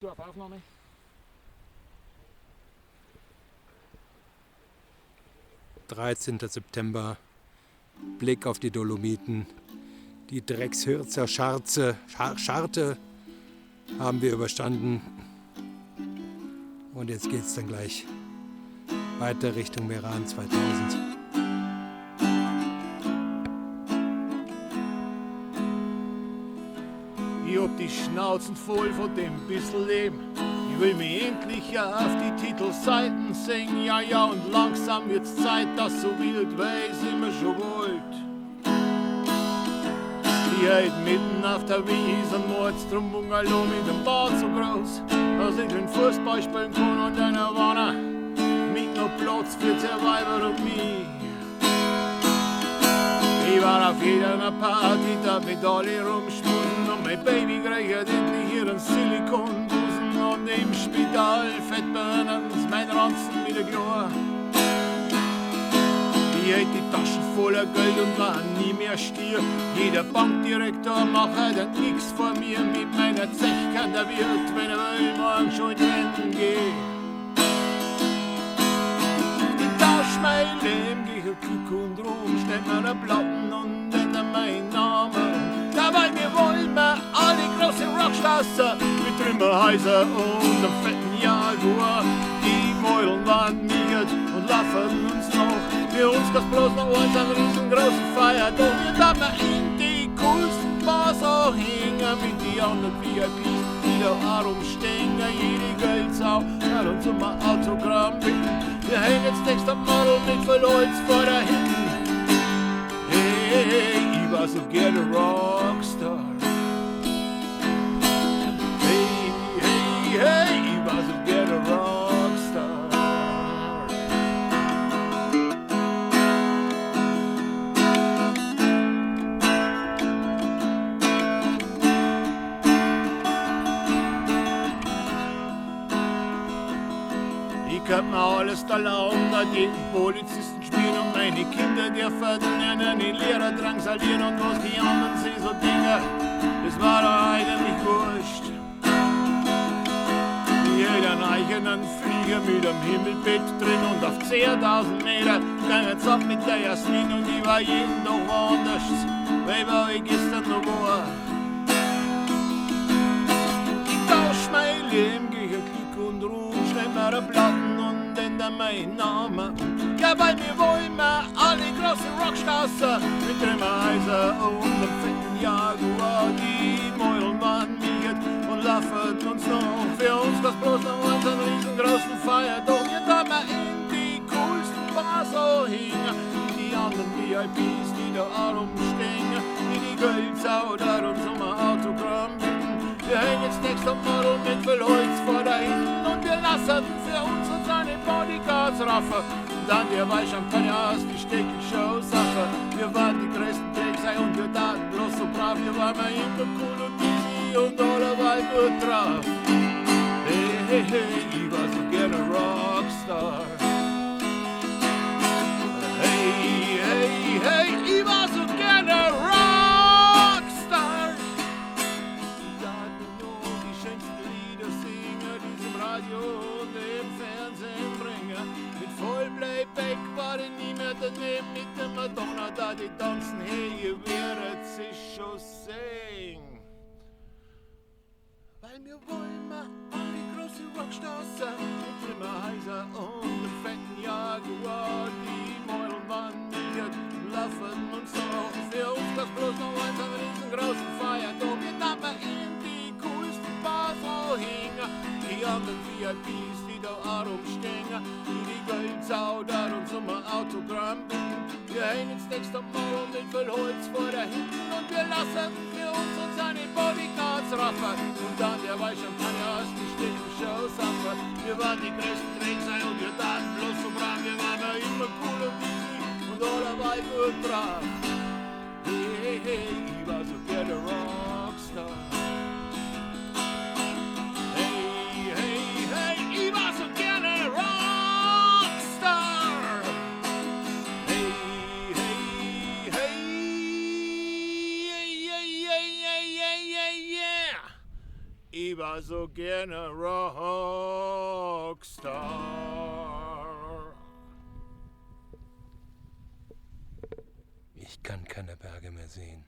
Du auf Aufnahme? September, Blick auf die Dolomiten. Die Dreckshirzer Scharte haben wir überstanden. Und jetzt geht es dann gleich weiter Richtung Meran 2000. Ich hab die Schnauzen voll von dem bissl Leben. Ich will mich endlich auf die Titelseiten singen. Ja, und langsam wird's Zeit, dass so wild weiß immer schon wollt. Ich heut mitten auf der Wiese und Nordstrom Bungalow mit dem Bad so groß, dass ich den Fußball spielen kann und einer Wanne mit noch Platz für zwei Weiber und mich. Ich war auf jeder Party, da mit alle rumschmusen und mein Baby kriegt endlich ihren Silikonbusen und im Spital fettbrennen mein Ranzen wieder klar. Ich hätte die Taschen voller Geld und war nie mehr Stier. Jeder Bankdirektor macht heute nix vor mir. Mit meiner Zechkern der Wirt, wenn er will, morgen schon in die Renten geh. Ich tausch mein Leben gegen Glück und Ruhm, schneid mir ne Platten und ändere meinen Namen. Dabei wir wollen wir alle großen Rockstars mit Trümmerhäuser und einem fetten Jaguar. Die Mäulen waren miert und lachen uns noch. Für uns gab's bloß noch eins, eine riesengroße Feier. Doch wir darf in die coolsten Bars auch hängen mit die anderen VIPs, die da herumstehen. Jede Geldsau hat uns um ein Autogramm bitten. Wir hängen jetzt nächster Model mit Verleutz vor der Hinten. Hey, ich war so gerne Rockstar. Hey, hey, hey, ich war so gerne Rockstar. Ich hab mir alles erlauben, da jeden Polizisten spielen und meine Kinder dürfen lernen, die Lehrer drangsalieren und was die anderen sie so denken, das war doch eigentlich wurscht. Jeden eigenen Flieger mit am Himmelbett drin und auf 10.000 Meter gangen's ab mit der Jasmin und ich war jeden Tag woanders, weil ich gestern noch war. Ich tausch mein Leben gegen Glück und Ruhm, schreib mir eine Platten und ändere meinen Namen. Ja, weil wir wollen wir alle großen Rockstars mit Trümmerhäuser und einem fetten Jaguar. Die Mäulen waren miert und lachen uns noch. Für uns das bloß noch eins, einen riesengroßen Feier. Doch wir dürfen in die coolsten Bars so hängen. Die anderen VIPs, die da herumstehen, die Geldsau da uns um ein Autogramm bitten. Wir hängen jetzt nächster Model mit Verleutz vor da hinten und wir lassen für uns und seine Bodyguards raffen. Und dann wir bei Champagner aus die Steckelshow-Sache. Wir waren die größten Drecksei und wir taten bloß so brav. Wir waren immer cool und easy und alle waren gut drauf. Hey, hey, hey, ich war so gerne Rockstar. Hey, hey, hey, ich war so gerne Rockstar. Und im Fernsehen bringen. Mit Vollplayback war ich nie mehr daneben mit der Madonna, da die tanzen. Hey, ihr werdet sich schon sehen. Weil wir wollen mal alle große Rockstars mit Trümmerhäuser und einem fetten Jaguar. Die Mäulen waren miert, lachen uns noch. Für uns das bloß noch eins, eine riesengroße Feier. Doch wir dampfen in die coolsten Bars so hängen. Die anderen VIPs, die da herumstehen, die Geldsau da uns um ein Autogramm bitten. Wir hängen jetzt nächster Mal mit Verholz vor der Hinten und wir lassen für uns und seine Bodyguards raffen. Und dann der weiß Champagner aus die Steckelshow-Sache. Wir waren die größten Drecksei und wir taten bloß so brav. Wir waren immer cool und easy und alle waren gut drauf. Hey, hey, hey, ich war so gerne Rockstar. Ich war wär so gerne Rockstar. Ich kann keine Berge mehr sehen.